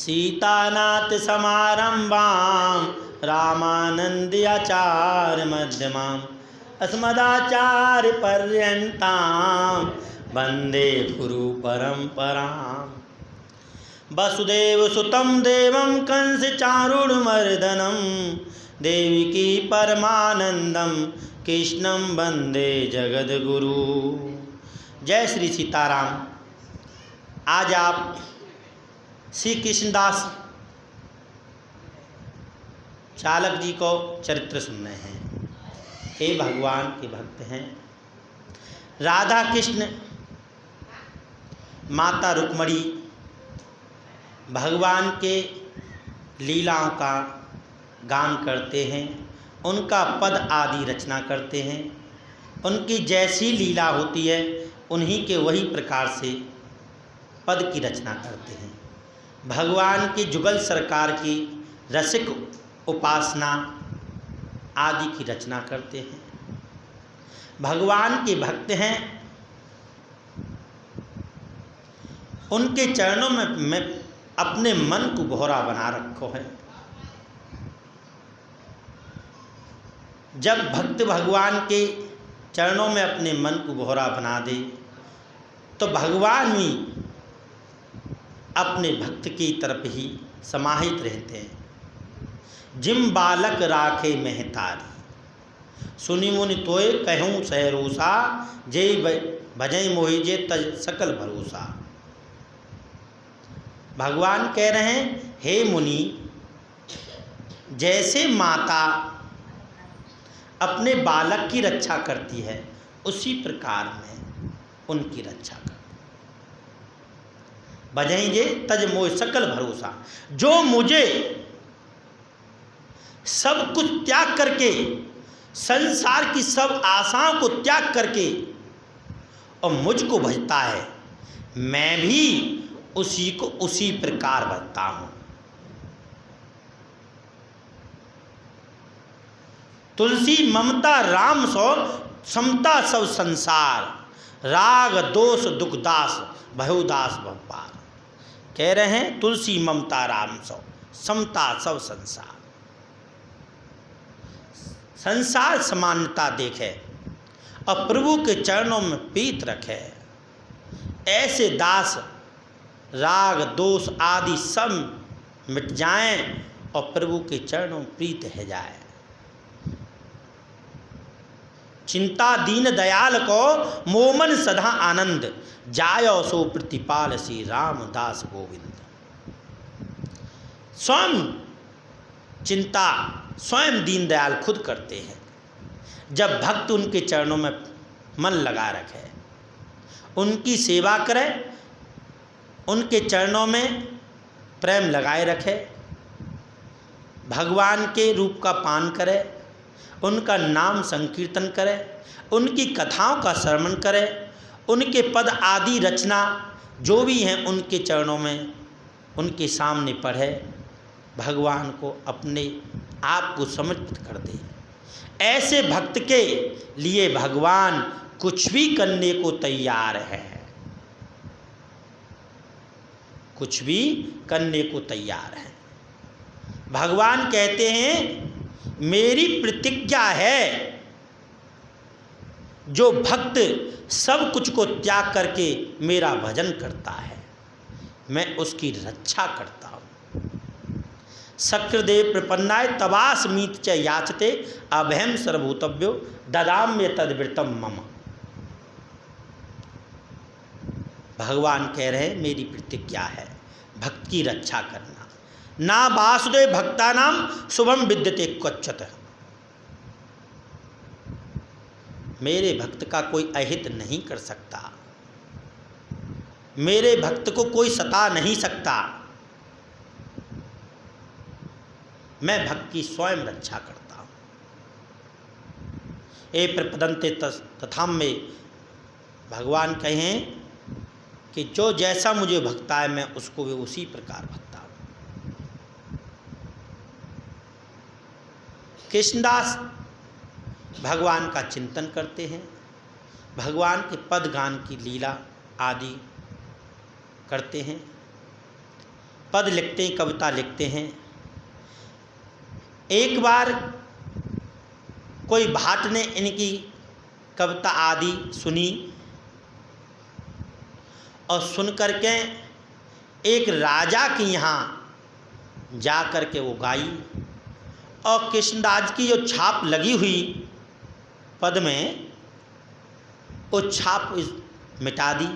सीतानाथ समारंभां रामानंदाचार्य मध्यमाम् अस्मदाचार्य पर्यन्तां वंदे गुरु परंपराम्। वसुदेव सुतं देवं कंस चारुणमर्दनं देवकी परमानंदं कृष्णं वंदे जगद्गुरु। जय श्री सीताराम। आज आप श्री कृष्णदास चालक जी को चरित्र सुन रहे हैं। हे भगवान के भक्त हैं। राधा कृष्ण माता रुक्मणी भगवान के लीलाओं का गान करते हैं, उनका पद आदि रचना करते हैं। उनकी जैसी लीला होती है उन्हीं के वही प्रकार से पद की रचना करते हैं। भगवान की जुगल सरकार की रसिक उपासना आदि की रचना करते हैं। भगवान के भक्त हैं। उनके चरणों में मैं अपने मन को भोरा बना रखो है। जब भक्त भगवान के चरणों में अपने मन को भोरा बना दे तो भगवान भी अपने भक्त की तरफ ही समाहित रहते हैं। जिम बालक राखे महतारी सुनि मुनि तोय कहूँ सहरोसा जय भजय मोहि जे तज सकल भरोसा। भगवान कह रहे हैं, हे मुनि, जैसे माता अपने बालक की रक्षा करती है उसी प्रकार मैं उनकी रक्षा करती। भजई जे तज मोह सकल भरोसा। जो मुझे सब कुछ त्याग करके, संसार की सब आशाओं को त्याग करके और मुझको भजता है, मैं भी उसी को उसी प्रकार भजता हूं। तुलसी ममता राम सो समता सब संसार, राग दोष दुख दास भयोदास भवपार। कह रहे हैं तुलसी ममता राम सो समता सब संसार। संसार समानता देखे और प्रभु के चरणों में प्रीत रखे, ऐसे दास राग दोष आदि सब मिट जाएं और प्रभु के चरणों में प्रीत है जाए। चिंता दीन दयाल को मोमन सदा आनंद, जायो सो प्रतिपाल श्री रामदास गोविंद। स्वयं चिंता स्वयं दीनदयाल खुद करते हैं। जब भक्त उनके चरणों में मन लगा रखे, उनकी सेवा करे, उनके चरणों में प्रेम लगाए रखे, भगवान के रूप का पान करे, उनका नाम संकीर्तन करे, उनकी कथाओं का श्रवण करे, उनके पद आदि रचना जो भी हैं उनके चरणों में उनके सामने पढ़े, भगवान को अपने आप को समर्पित कर दे। ऐसे भक्त के लिए भगवान कुछ भी करने को तैयार है, कुछ भी करने को तैयार है। भगवान कहते हैं, मेरी प्रतिज्ञा है, जो भक्त सब कुछ को त्याग करके मेरा भजन करता है मैं उसकी रक्षा करता हूँ। सक्रदेव प्रपन्नाय तवास मीत च याचते अभयम सर्वभूतभ्यो ददाम्य तद्वृतम मम। भगवान कह रहे हैं, मेरी प्रतिज्ञा है भक्त की रक्षा करना। ना वासुदेव भक्ता नाम शुभम विद्यते क्वचित। मेरे भक्त का कोई अहित नहीं कर सकता, मेरे भक्त को कोई सता नहीं सकता। मैं भक्त की स्वयं रक्षा करता हूँ। ए प्रपदंते तथाम में भगवान कहें कि जो जैसा मुझे भक्ता है मैं उसको भी उसी प्रकार भक्ता हूँ। कृष्णदास भगवान का चिंतन करते हैं, भगवान के पद गान की लीला आदि करते हैं। पद लिखते हैं, कविता लिखते हैं। एक बार कोई भाट ने इनकी कविता आदि सुनी और सुन करके एक राजा के यहाँ जा कर के वो गाई और कृष्णदास की जो छाप लगी हुई पद में, वो छाप मिटा दी,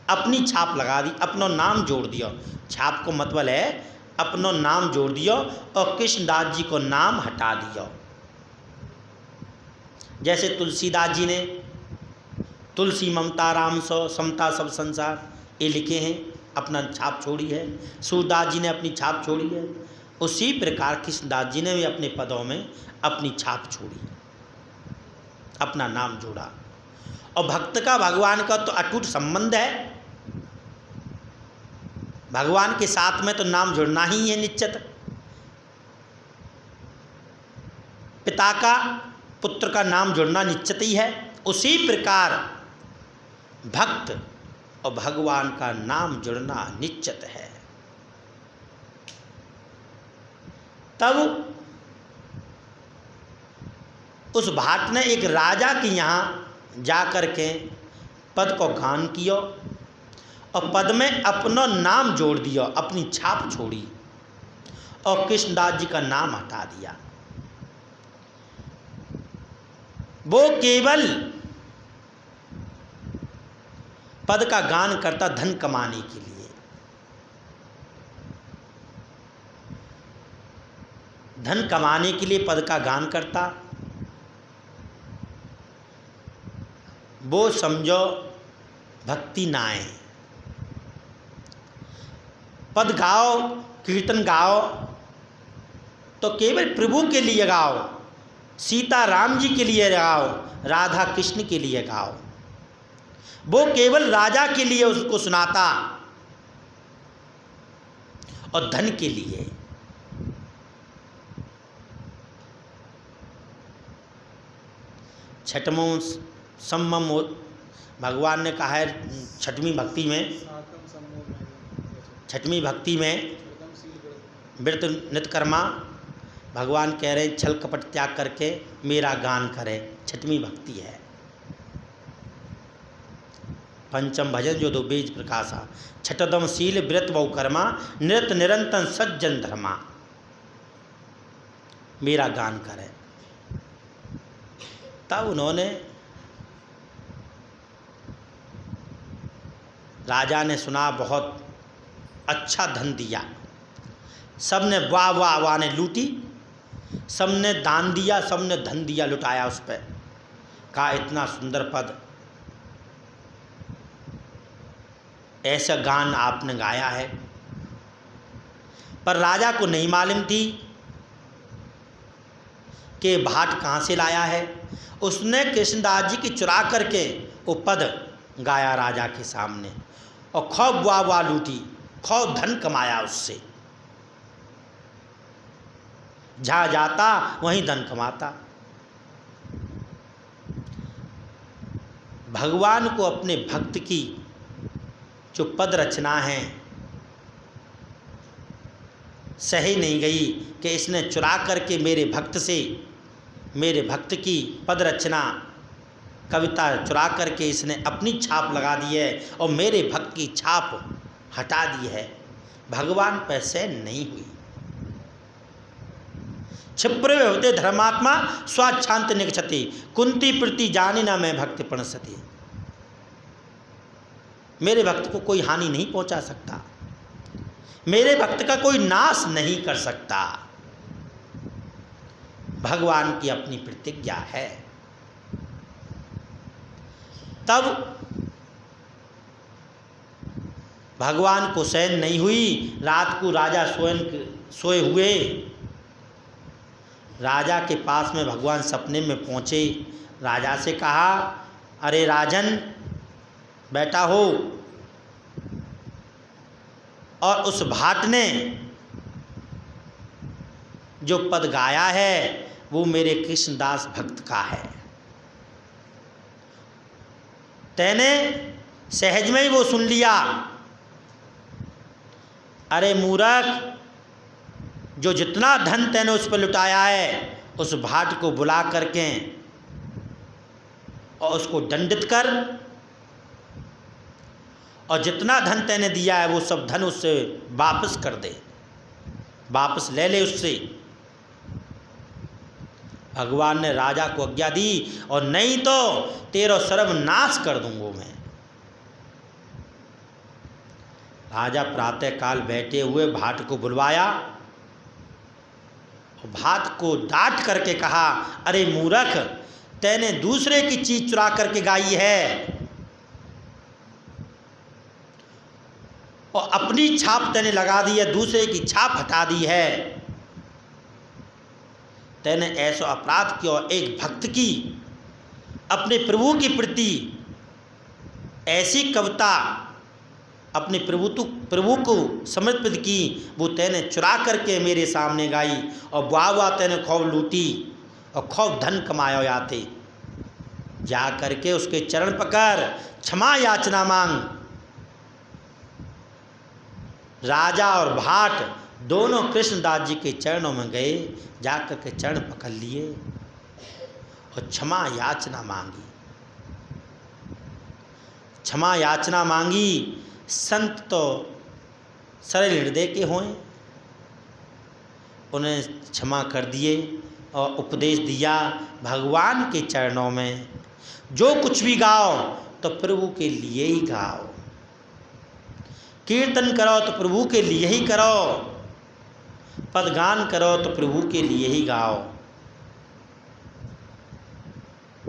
अपनी छाप लगा दी, अपना नाम जोड़ दिया। छाप को मतलब है अपना नाम जोड़ दिया और कृष्णदास जी को नाम हटा दिया। जैसे तुलसीदास जी ने तुलसी ममता राम सो समता सब संसार ये लिखे हैं, अपना छाप छोड़ी है। सूरदास जी ने अपनी छाप छोड़ी है। उसी प्रकार कृष्णदास जी ने भी अपने पदों में अपनी छाप छोड़ी, अपना नाम जोड़ा। और भक्त का भगवान का तो अटूट संबंध है, भगवान के साथ में तो नाम जुड़ना ही है निश्चित। पिता का पुत्र का नाम जुड़ना निश्चित ही है। उसी प्रकार भक्त और भगवान का नाम जुड़ना निश्चित है। तब उस भाट ने एक राजा के यहाँ जा कर के पद को गान किया और पद में अपना नाम जोड़ दिया, अपनी छाप छोड़ी और कृष्णदास जी का नाम हटा दिया। वो केवल पद का गान करता धन कमाने के लिए, धन कमाने के लिए पद का गान करता। वो समझो भक्ति ना है। पद गाओ, कीर्तन गाओ तो केवल प्रभु के लिए गाओ, सीता राम जी के लिए गाओ, राधा कृष्ण के लिए गाओ। वो केवल राजा के लिए उसको सुनाता और धन के लिए। छठवां सम्मम भगवान ने कहा है छठवीं भक्ति में, छठवीं भक्ति में व्रत नित्यकर्मा भगवान कह रहे हैं छल कपट त्याग करके मेरा गान करें। छठवीं भक्ति है। पंचम भजन जो दो बीज प्रकाशा, छठदम शील व्रत बहु कर्मा, नृत निरंतर सज्जन धर्मा। मेरा गान करें। तब उन्होंने, राजा ने सुना बहुत अच्छा धन दिया, सबने वाह वाह वाह ने लूटी, सबने दान दिया, सबने धन दिया, लुटाया उस पर। कहा इतना सुंदर पद, ऐसा गान आपने गाया है। पर राजा को नहीं मालूम थी कि भाट कहाँ से लाया है। उसने कृष्णदास जी की चुरा करके वो पद गाया राजा के सामने और खूब वाह वाह लूटी, खूब धन कमाया उससे। जहाँ जाता वहीं धन कमाता। भगवान को अपने भक्त की जो पद रचना है सही नहीं गई कि इसने चुरा करके मेरे भक्त से, मेरे भक्त की पद रचना कविता चुरा करके इसने अपनी छाप लगा दी है और मेरे भक्त की छाप हटा दी है। भगवान पर सहन नहीं हुई। क्षिप्र होते धर्मात्मा स्वाच्छांत निगछति, कुंती प्रति जाने ना मैं भक्ति प्रणसति। मेरे भक्त को कोई हानि नहीं पहुंचा सकता, मेरे भक्त का कोई नाश नहीं कर सकता। भगवान की अपनी प्रतिज्ञा है। तब भगवान को सहन नहीं हुई। रात को राजा सोए हुए, राजा के पास में भगवान सपने में पहुँचे। राजा से कहा, अरे राजन बैठा हो। और उस भाट ने जो पद गाया है वो मेरे कृष्णदास भक्त का है। तैने सहज में ही वो सुन लिया। अरे मूर्ख, जो जितना धन तैने उस पर लुटाया है उस भाट को बुला करके और उसको दंडित कर, और जितना धन तैने दिया है वो सब धन उससे वापस कर दे, वापस ले ले उससे। भगवान ने राजा को आज्ञा दी, और नहीं तो तेरा सर्वनाश कर दूंगा मैं। राजा प्रातःकाल बैठे हुए भाट को बुलवाया, भाट को डांट करके कहा, अरे मूर्ख, तैने दूसरे की चीज चुरा करके गाई है और अपनी छाप तैने लगा दी है, दूसरे की छाप हटा दी है। तैने ऐसा अपराध किया, एक भक्त की अपने प्रभु के प्रति ऐसी कविता अपने प्रभु को समर्पित की, वो तैने चुरा करके मेरे सामने गाई, और वाह तैने खूब लूटी और खूब धन कमाया जाते। जा करके उसके चरण पकड़ क्षमा याचना मांग। राजा और भाट दोनों कृष्णदास जी के चरणों में गए, जाकर के चरण पकड़ लिए और क्षमा याचना मांगी। क्षमा याचना मांगी। संत तो सरल हृदय के हों, उन्हें क्षमा कर दिए और उपदेश दिया, भगवान के चरणों में जो कुछ भी गाओ तो प्रभु के लिए ही गाओ, कीर्तन करो तो प्रभु के लिए ही करो, पदगान करो तो प्रभु के लिए ही गाओ।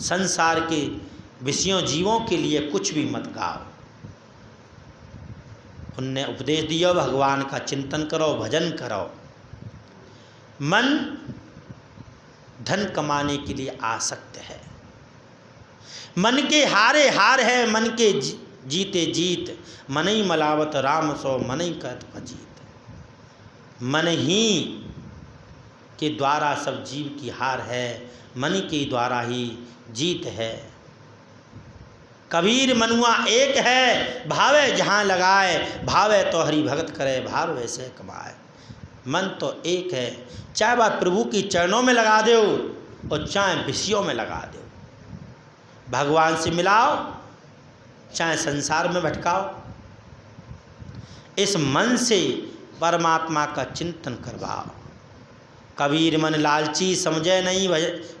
संसार के विषयों जीवों के लिए कुछ भी मत गाओ। उनने उपदेश दिया, भगवान का चिंतन करो, भजन करो। मन धन कमाने के लिए आसक्त है, मन के हारे हार है, मन के जीते जीत, मन ही मलावत राम सो मन ही कहत फजीत। मन ही के द्वारा सब जीव की हार है, मन के द्वारा ही जीत है। कबीर मनुआ एक है, भावे जहाँ लगाए, भावे तो हरि भगत करे, भाव वैसे कमाए। मन तो एक है, चाहे बात प्रभु की चरणों में लगा दो और चाहे विषयों में लगा दो। भगवान से मिलाओ, चाहे संसार में भटकाओ। इस मन से परमात्मा का चिंतन करवाओ। कबीर मन लालची समझे नहीं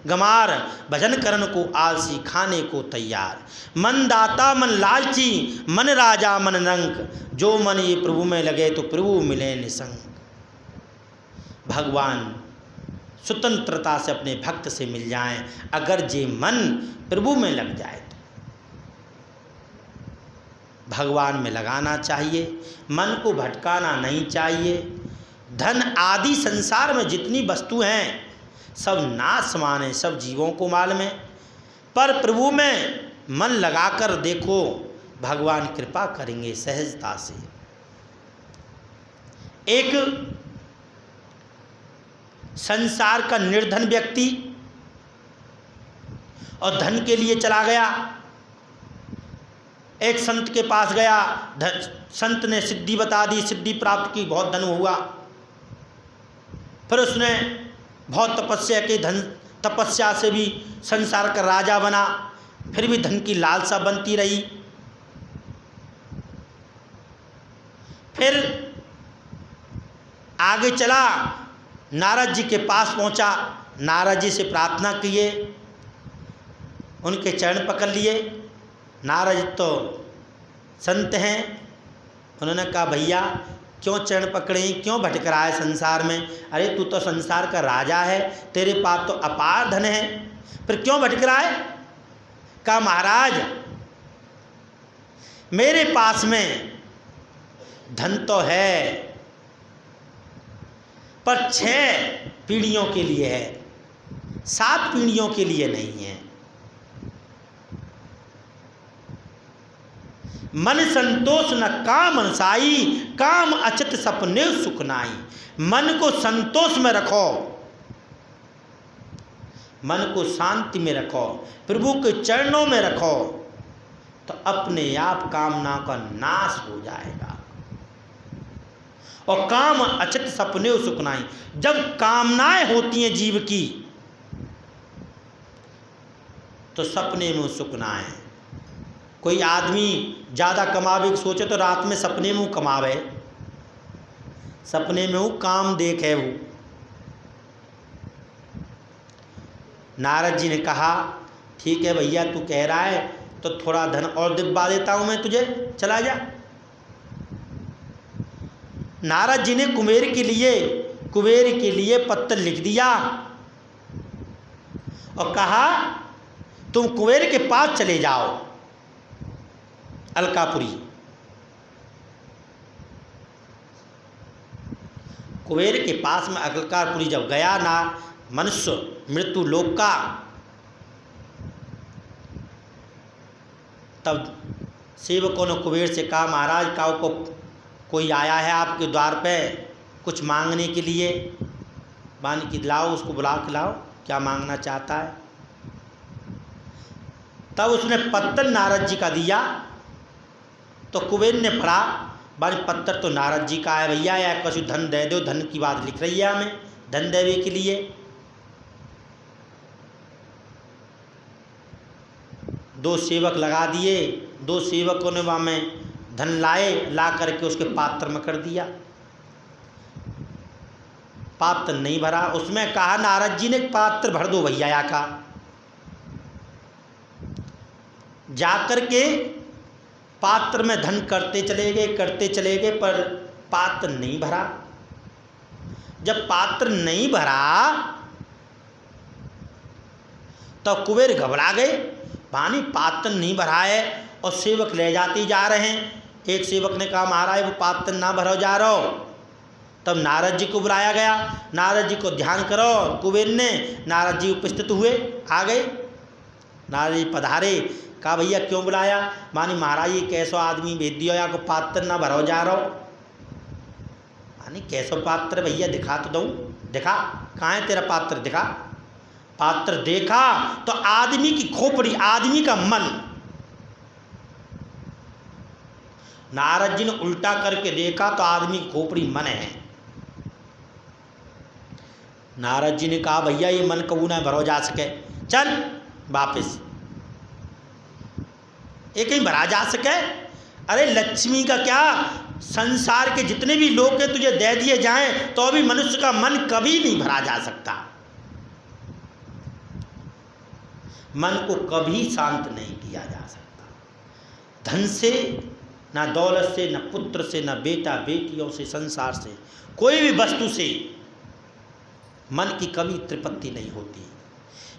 गमार, भजन करन को आलसी खाने को तैयार। मन दाता मन लालची, मन राजा मन रंक, जो मन ये प्रभु में लगे तो प्रभु मिले निसंग। भगवान स्वतंत्रता से अपने भक्त से मिल जाएं, अगर जे मन प्रभु में लग जाए तो। भगवान में लगाना चाहिए, मन को भटकाना नहीं चाहिए। धन आदि संसार में जितनी वस्तु हैं सब नाशवान है, सब जीवों को मालूम है, पर प्रभु में मन लगाकर देखो, भगवान कृपा करेंगे सहजता से। एक संसार का निर्धन व्यक्ति और धन के लिए चला गया, एक संत के पास गया, संत ने सिद्धि बता दी, सिद्धि प्राप्त की, बहुत धन हुआ। फिर उसने बहुत तपस्या की, धन तपस्या से भी संसार का राजा बना, फिर भी धन की लालसा बनती रही। फिर आगे चला, नारद जी के पास पहुंचा, नारद जी से प्रार्थना किए, उनके चरण पकड़ लिए। नारद जी तो संत हैं, उन्होंने कहा भैया क्यों चरण पकड़े, क्यों भटक रहा है संसार में? अरे तू तो संसार का राजा है, तेरे पास तो अपार धन है, फिर क्यों भटक रहा है? कहा महाराज मेरे पास में धन तो है, पर 6 पीढ़ियों के लिए है, 7 पीढ़ियों के लिए नहीं है। मन संतोष न काम अंसाई, काम अचित सपने सुख नाई। मन को संतोष में रखो, मन को शांति में रखो, प्रभु के चरणों में रखो, तो अपने आप कामना का नाश हो जाएगा। और काम अचित सपने सुख नाई। जब कामनाएं होती हैं जीव की तो सपने में सुख ना है। कोई आदमी ज़्यादा कमावे की सोचे तो रात में सपने में कमावे, सपने में वो काम देखे। वो नारद जी ने कहा ठीक है भैया तू कह रहा है तो थोड़ा धन और दिलवा देता हूँ मैं तुझे, चला जा। नारद जी ने कुबेर के लिए पत्र लिख दिया और कहा तुम कुबेर के पास चले जाओ अलकापुरी। कुबेर के पास में अलकापुरी जब गया ना मनुष्य मृत्यु लोक का, तब सेवकों ने कुबेर से कहा महाराज काऊ को कोई आया है आपके द्वार पे कुछ मांगने के लिए, मान की लाओ उसको बुला के लाओ, क्या मांगना चाहता है। तब उसने पत्तर नारद जी का दिया तो कुबेर ने पढ़ा बारी पत्तर तो नारद जी का है भैया, या कुछ धन दे दो, धन की बात लिख रही है हमें धन देवे के लिए। दो सेवक लगा दिए, दो सेवकों ने वहाँ में धन लाए, ला करके उसके पात्र में कर दिया। पात्र नहीं भरा, उसमें कहा नारद जी ने पात्र भर दो भैया का। जाकर के पात्र में धन करते चले गए पर पात्र नहीं भरा। जब पात्र नहीं भरा तो कुबेर घबरा गए, भानी पात्र नहीं भरा है और सेवक ले जाते जा रहे हैं। एक सेवक ने कहा महाराज वो पात्र ना भरो जा रहो। तब नारद जी को बुलाया गया, नारद जी को ध्यान करो। कुबेर ने, नारद जी उपस्थित हुए, आ गए। नारद जी पधारे, कहा भैया क्यों बुलाया। मानी महाराज ये कैसो आदमी भेज दियो या को पात्र ना भरो जा रहो। मानी कैसो पात्र भैया दिखा तो दूँ, दिखा कहाँ है तेरा पात्र, दिखा। पात्र देखा तो आदमी की खोपड़ी, आदमी का मन। नारद जी ने उल्टा करके देखा तो आदमी की खोपड़ी मन है। नारद जी ने कहा भैया ये मन कबू ना भरो जा सके, चल वापिस, ये कहीं भरा जा सके। अरे लक्ष्मी का क्या, संसार के जितने भी लोग हैं तुझे दे दिए जाएं तो भी मनुष्य का मन कभी नहीं भरा जा सकता। मन को कभी शांत नहीं किया जा सकता। धन से, ना दौलत से, ना पुत्र से, ना बेटा बेटियों से, संसार से, कोई भी वस्तु से मन की कभी तृप्ति नहीं होती।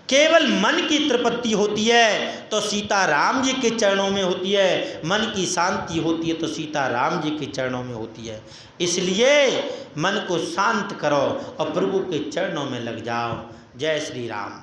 केवल मन की तृप्ति होती है तो सीता राम जी के चरणों में होती है। मन की शांति होती है तो सीता राम जी के चरणों में होती है। इसलिए मन को शांत करो और प्रभु के चरणों में लग जाओ। जय श्री राम।